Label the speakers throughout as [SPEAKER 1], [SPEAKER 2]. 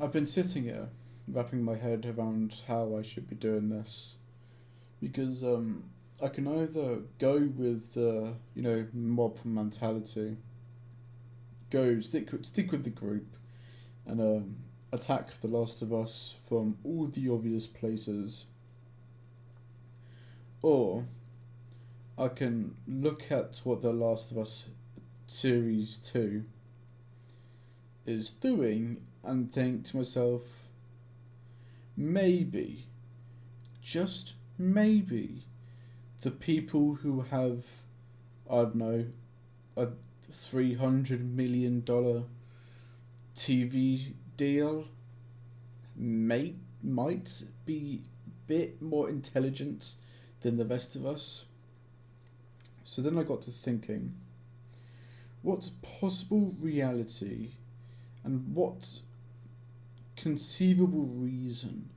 [SPEAKER 1] I've been sitting here, wrapping my head around how I should be doing this because I can either go with the mob mentality, go stick with the group, and attack The Last of Us from all the obvious places, or I can look at what The Last of Us Series 2 is doing and think to myself, maybe, just maybe, the people who have, I don't know, a $300 million TV deal might be a bit more intelligent than the rest of us. So then I got to thinking, what possible reality and what conceivable reason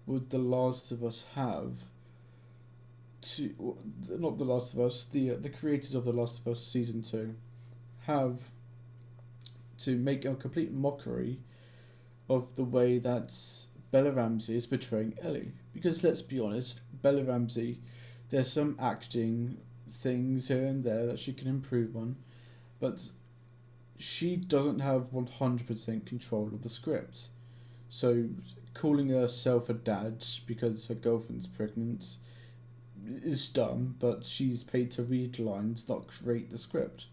[SPEAKER 1] would The Last of Us have to, not The Last of Us, the creators of The Last of Us Season 2 have to make a complete mockery of the way that Bella Ramsey is portraying Ellie? Because let's be honest, Bella Ramsey, there's some acting things here and there that she can improve on, but she doesn't have 100% control of the script. So calling herself a dad because her girlfriend's pregnant is dumb, but she's paid to read lines, not create the script.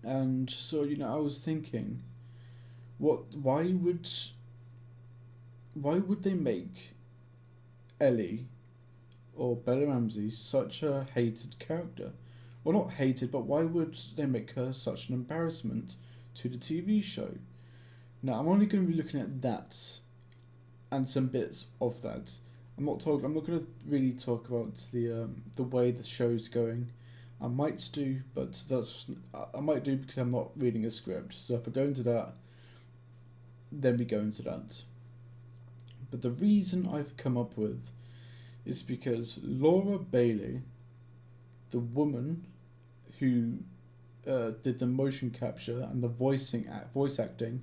[SPEAKER 1] And so, I was thinking, what why would they make Ellie or Bella Ramsey such a hated character? Well, not hated, but why would they make her such an embarrassment to the TV show? Now, I'm only going to be looking at that and some bits of that. I'm not going to really talk about the way the show's going. I might do, but I might do because I'm not reading a script. So if I go into that, then we go into that. But the reason I've come up with is because Laura Bailey, the woman who did the motion capture and the voice acting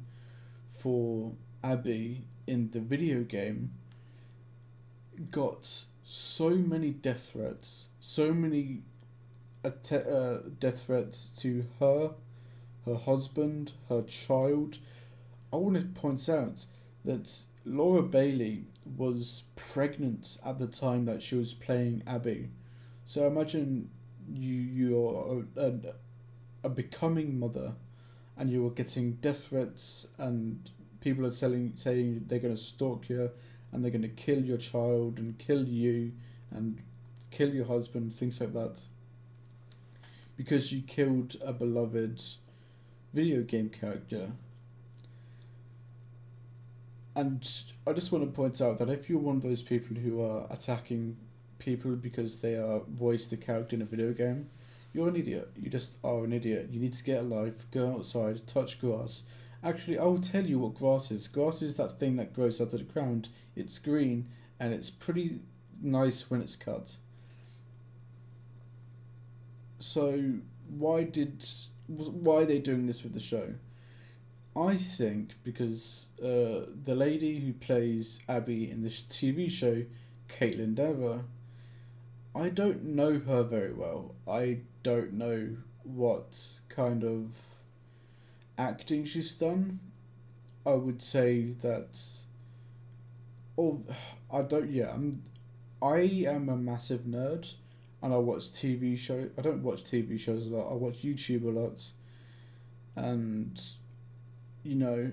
[SPEAKER 1] for Abby in the video game, got so many death threats, so many death threats to her, her husband, her child. I want to point out that Laura Bailey was pregnant at the time that she was playing Abby. So imagine you're a becoming mother, and you are getting death threats, and people are saying they're going to stalk you, and they're going to kill your child and kill you and kill your husband, things like that, because you killed a beloved video game character. And I just want to point out that if you're one of those people who are attacking people because they are voiced the character in a video game, you're an idiot. You just are an idiot. You need to get a life, go outside, touch grass. Actually, I will tell you what grass is. Grass is that thing that grows out of the ground. It's green and it's pretty nice when it's cut. So why are they doing this with the show? I think because the lady who plays Abby in this TV show, Caitlin Dever, I don't know her very well. I don't know what kind of acting she's done. I would say that, oh, I don't. Yeah, I am a massive nerd, and I watch TV show. I don't watch TV shows a lot. I watch YouTube a lot, and you know,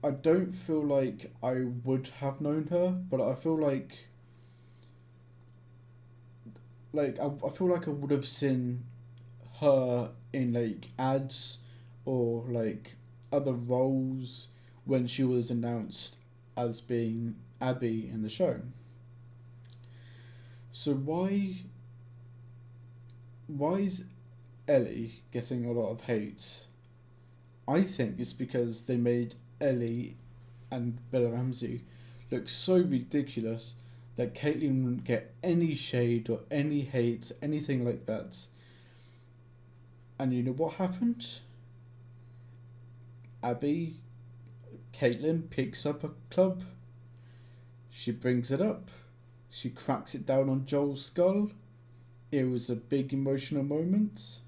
[SPEAKER 1] I don't feel like I would have known her, but I feel I feel like I would have seen her in like ads or like other roles when she was announced as being Abby in the show. So why is Ellie getting a lot of hate? I think it's because they made Ellie and Bella Ramsey look so ridiculous that Caitlyn wouldn't get any shade or any hate, anything like that. And you know what happened? Abby Caitlin picks up a club. She brings it up. She cracks it down on Joel's skull. It was a big emotional moment.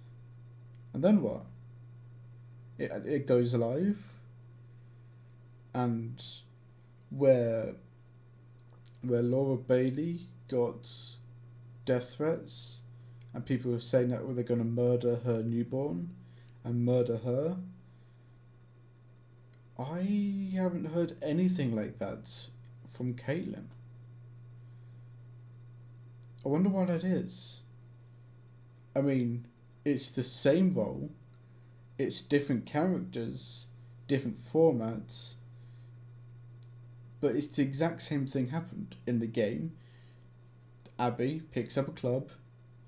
[SPEAKER 1] And then what? It goes live. And where Laura Bailey got death threats and people were saying that they're going to murder her newborn and murder her, I haven't heard anything like that from Caitlin. I wonder why that is. I mean, it's the same role, it's different characters, different formats, but it's the exact same thing happened in the game. Abby picks up a club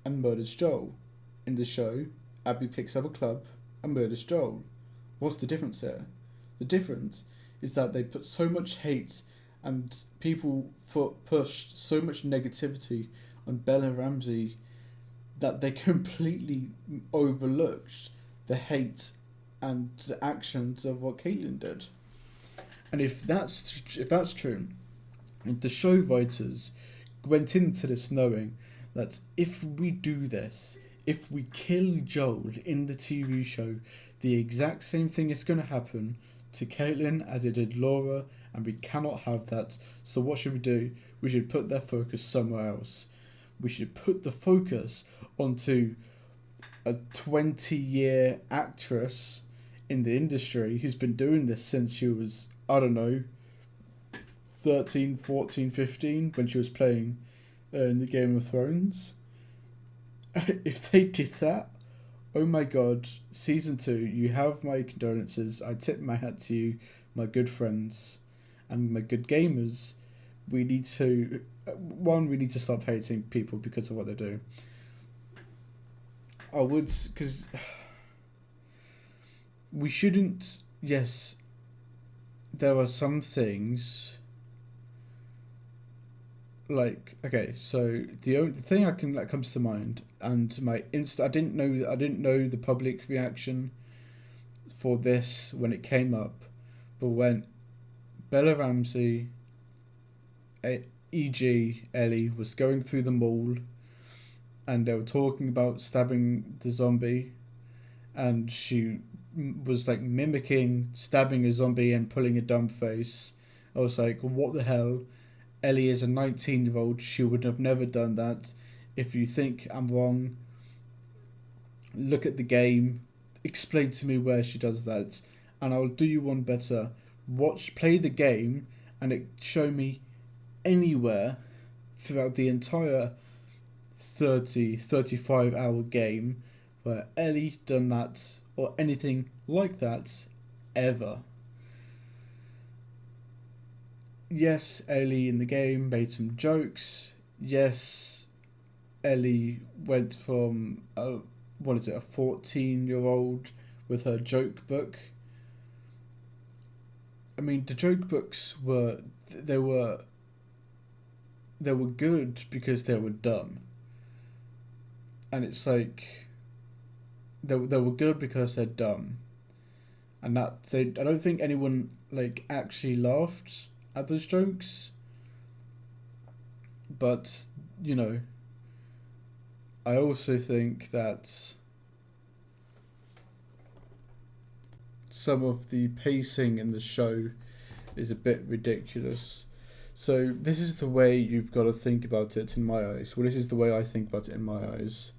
[SPEAKER 1] and murders Joel. In the show, Abby picks up a club and murders Joel. What's the difference here? The difference is that they put so much hate and people pushed so much negativity on Bella Ramsey that they completely overlooked the hate and the actions of what Caitlin did. And if that's true, and the show writers went into this knowing that if we do this, if we kill Joel in the TV show, the exact same thing is going to happen to Caitlin as it did Laura, and we cannot have that. So what should we do? We should put their focus somewhere else. We should put the focus onto a 20-year actress in the industry who's been doing this since she was, I don't know, 13, 14, 15, when she was playing in the Game of Thrones. If they did that, oh my god, season 2, you have my condolences. I tip my hat to you, my good friends and my good gamers. We need to stop hating people because of what they do. I would, because we shouldn't, yes, there are some things, like, okay, so the thing that comes to mind, and I didn't know the public reaction for this when it came up, but when Bella Ramsey, e.g. Ellie, was going through the mall and they were talking about stabbing the zombie, and she was like mimicking stabbing a zombie and pulling a dumb face, I was like, what the hell? Ellie is a 19-year-old. She would have never done that. If you think I'm wrong, look at the game. Explain to me where she does that. And I'll do you one better. Play the game and show me anywhere throughout the entire 35 hour game where Ellie done that or anything like that ever. Yes, Ellie in the game made some jokes. Yes, Ellie went from a 14-year-old with her joke book. I mean, the joke books were good because they were dumb. And it's like they were good because they're dumb. And I don't think anyone like actually laughed at those jokes, but you know, I also think that some of the pacing in the show is a bit ridiculous. So this is the way you've got to think about it in my eyes. Well, this is the way I think about it in my eyes.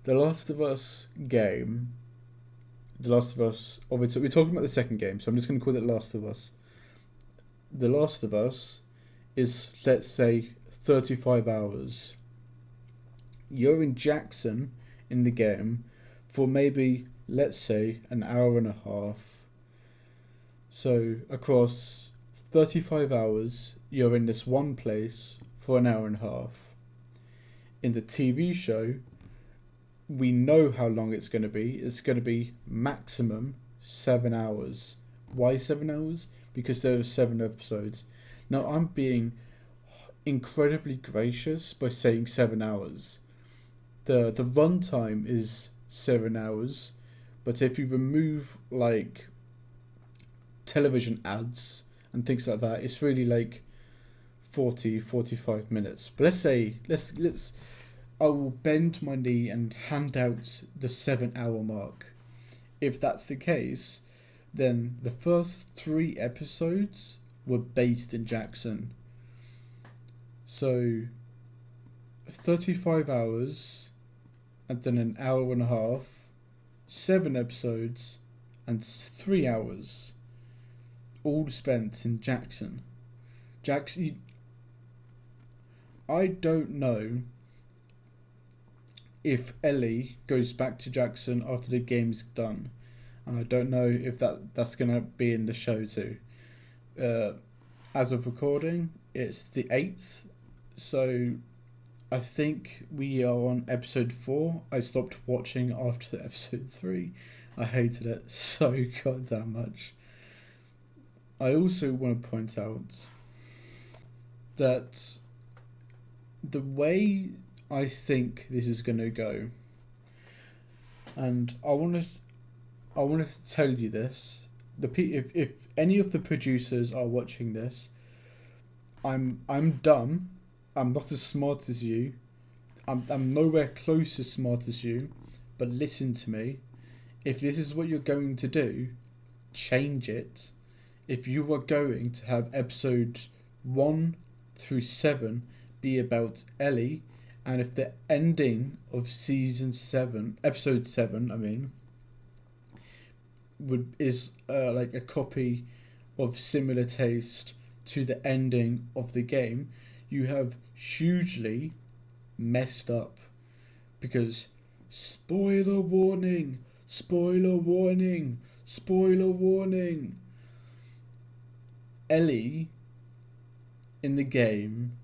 [SPEAKER 1] The Last of Us game, we're talking about the second game, so I'm just going to call it Last of Us. The Last of Us is, let's say, 35 hours. You're in Jackson in the game for maybe, let's say, an hour and a half. So across 35 hours, you're in this one place for an hour and a half. In the TV show, we know how long it's going to be. It's going to be maximum 7 hours. Why 7 hours? Because there are 7 episodes. Now, I'm being incredibly gracious by saying 7 hours. The runtime is 7 hours, but if you remove like television ads and things like that, it's really like 40-45 minutes. But let's I will bend my knee and hand out the 7 hour mark. If that's the case, then the first 3 episodes were based in Jackson. So 35 hours and then an hour and a half, 7 episodes and 3 hours, all spent in Jackson. I don't know if Ellie goes back to Jackson after the game's done, and I don't know if that's gonna be in the show too. As of recording, it's the 8th, so I think we are on episode 4. I stopped watching after episode 3. I hated it so goddamn much. I also want to point out that the way I think this is going to go, and I want to tell you this, if any of the producers are watching this, I'm dumb. I'm not as smart as you. I'm nowhere close as smart as you. But listen to me. If this is what you're going to do, change it. If you are going to have episode 1 through 7 be about Ellie, and if the ending of episode 7, is like a copy of similar taste to the ending of the game, you have hugely messed up. Because spoiler warning, spoiler warning, spoiler warning. Ellie in the game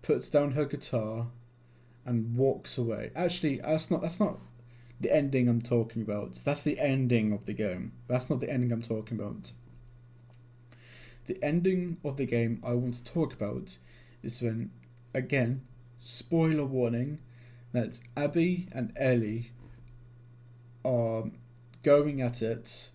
[SPEAKER 1] puts down her guitar and walks away. Actually, that's not the ending I'm talking about. That's the ending of the game. That's not the ending I'm talking about. The ending of the game I want to talk about is when, again, spoiler warning, that Abby and Ellie are going at it.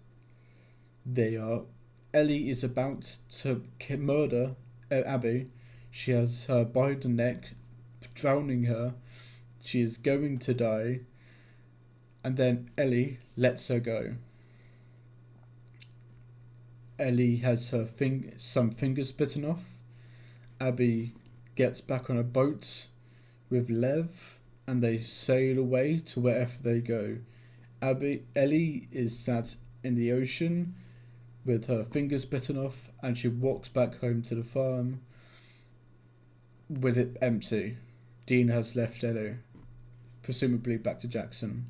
[SPEAKER 1] Ellie is about to murder Abby. She has her by the neck, drowning her. She is going to die. And then Ellie lets her go. Ellie has some fingers bitten off. Abby gets back on a boat with Lev, and they sail away to wherever they go. Ellie is sat in the ocean with her fingers bitten off, and she walks back home to the farm with it empty. Dean has left Ellie, presumably back to Jackson.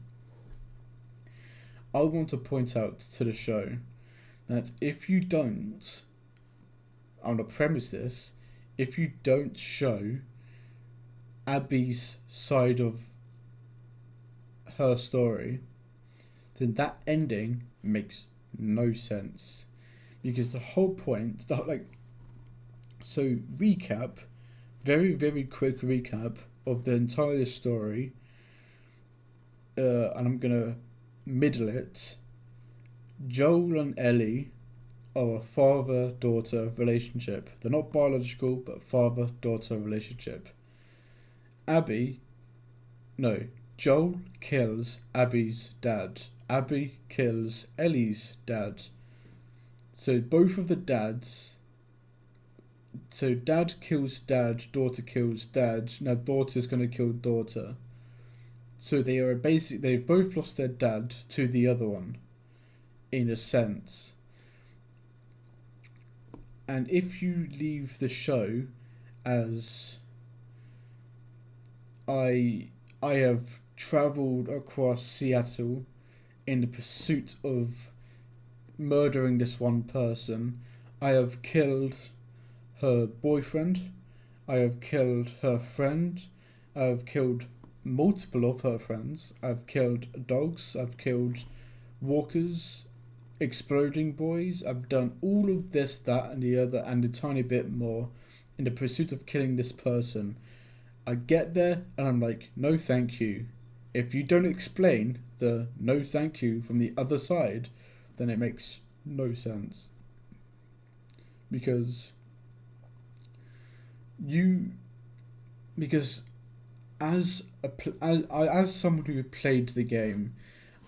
[SPEAKER 1] I want to point out to the show that if you don't, I'm going to premise this, if you don't show Abby's side of her story, then that ending makes no sense. Because the whole point, recap, very, very quick recap of the entire story, and I'm going to middle it. Joel and Ellie are a father-daughter relationship. They're not biological, but father-daughter relationship. Joel kills Abby's dad. Abby kills Ellie's dad. So both of the dads... So dad kills dad, daughter kills dad. Now daughter's going to kill daughter. So they've both lost their dad to the other one, in a sense. And if you leave the show as I have travelled across Seattle in the pursuit of murdering this one person, I have killed her boyfriend, I have killed her friend, I have killed multiple of her friends, I've killed dogs, I've killed walkers, exploding boys, I've done all of this, that and the other and a tiny bit more in the pursuit of killing this person. I get there and I'm like, no thank you. If you don't explain the no thank you from the other side, then it makes no sense. because you because as someone who played the game,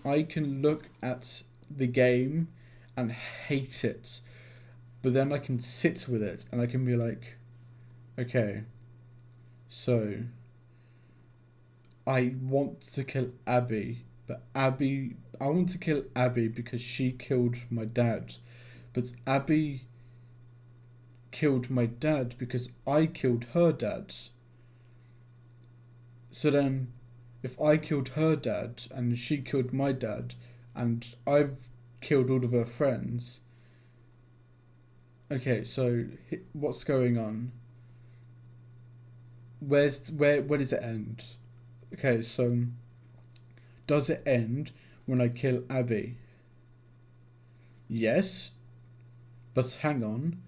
[SPEAKER 1] I can look at the game and hate it, but then I can sit with it and I can be like, okay, so I want to kill Abby, but I want to kill Abby because she killed my dad, but Abby killed my dad because I killed her dad. So then, if I killed her dad and she killed my dad, and I've killed all of her friends, okay, so what's going on? Where does it end? Okay, so does it end when I kill Abby? Yes, but hang on.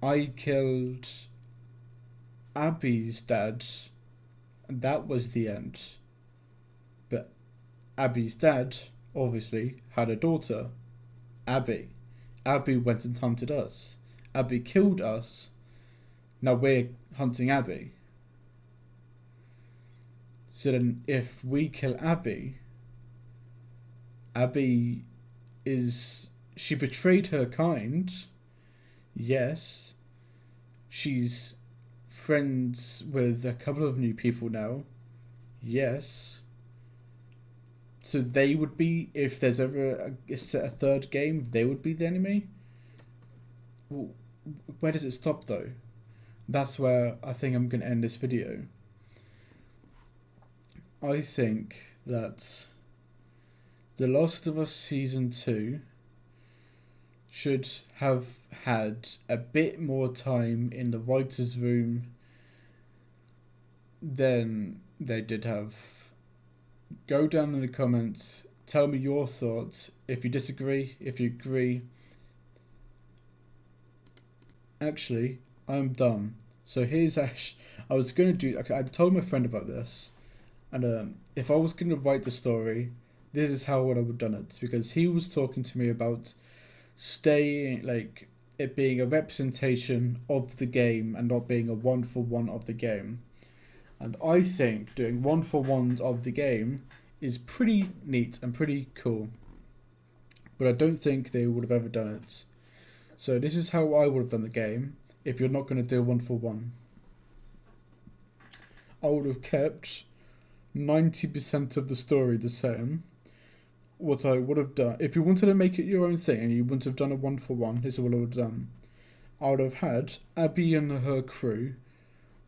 [SPEAKER 1] I killed Abby's dad, and that was the end. But Abby's dad obviously had a daughter, Abby. Abby went and hunted us. Abby killed us. Now we're hunting Abby. So then, if we kill Abby, Abby she betrayed her kind. Yes. She's friends with a couple of new people now. Yes. So they would be, if there's ever a third game, they would be the enemy? Well, where does it stop though? That's where I think I'm going to end this video. I think that The Last of Us Season 2 should have had a bit more time in the writer's room than they did have. Go down in the comments, tell me your thoughts, if you disagree, if you agree. Actually, I'm done. So here's actually, I was going to do, okay, I told my friend about this, and if I was going to write the story, this is how I would have done it, because he was talking to me about staying, like, it being a representation of the game and not being a one-for-one of the game. And I think doing one-for-ones of the game is pretty neat and pretty cool. But I don't think they would have ever done it. So this is how I would have done the game if you're not going to do one-for-one. I would have kept 90% of the story the same. What I would have done, if you wanted to make it your own thing and you wouldn't have done a one-for-one, this is what I would have done. I would have had Abby and her crew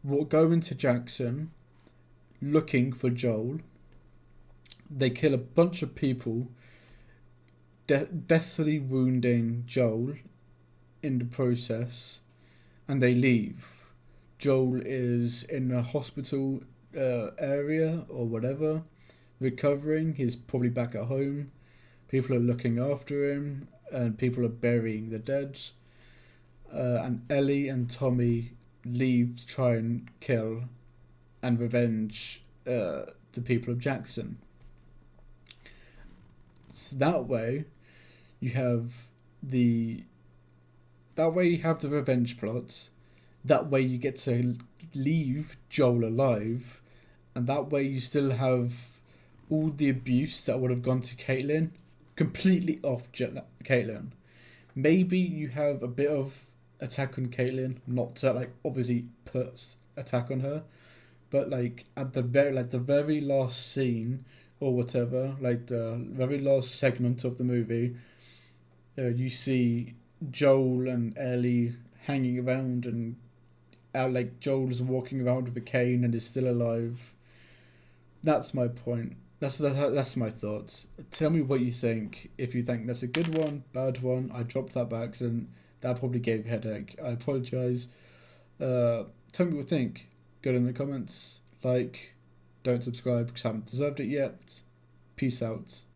[SPEAKER 1] will go into Jackson looking for Joel. They kill a bunch of people, deathly wounding Joel in the process, and they leave. Joel is in a hospital area or whatever, recovering. He's probably back at home. People are looking after him, and people are burying the dead. And Ellie and Tommy leave to try and kill and revenge the people of Jackson. So that way you have the revenge plots. That way you get to leave Joel alive, and that way you still have all the abuse that would have gone to Caitlin completely off Caitlin. Maybe you have a bit of attack on Caitlin, not to like obviously put attack on her, but like at the very last scene or whatever, like the very last segment of the movie, you see Joel and Ellie hanging around, and like Joel's walking around with a cane and is still alive. That's my point. That's my thoughts. Tell me what you think. If you think that's a good one, bad one. I dropped that by accident. That probably gave a headache. I apologise. Tell me what you think. Go in the comments. Like, don't subscribe because I haven't deserved it yet. Peace out.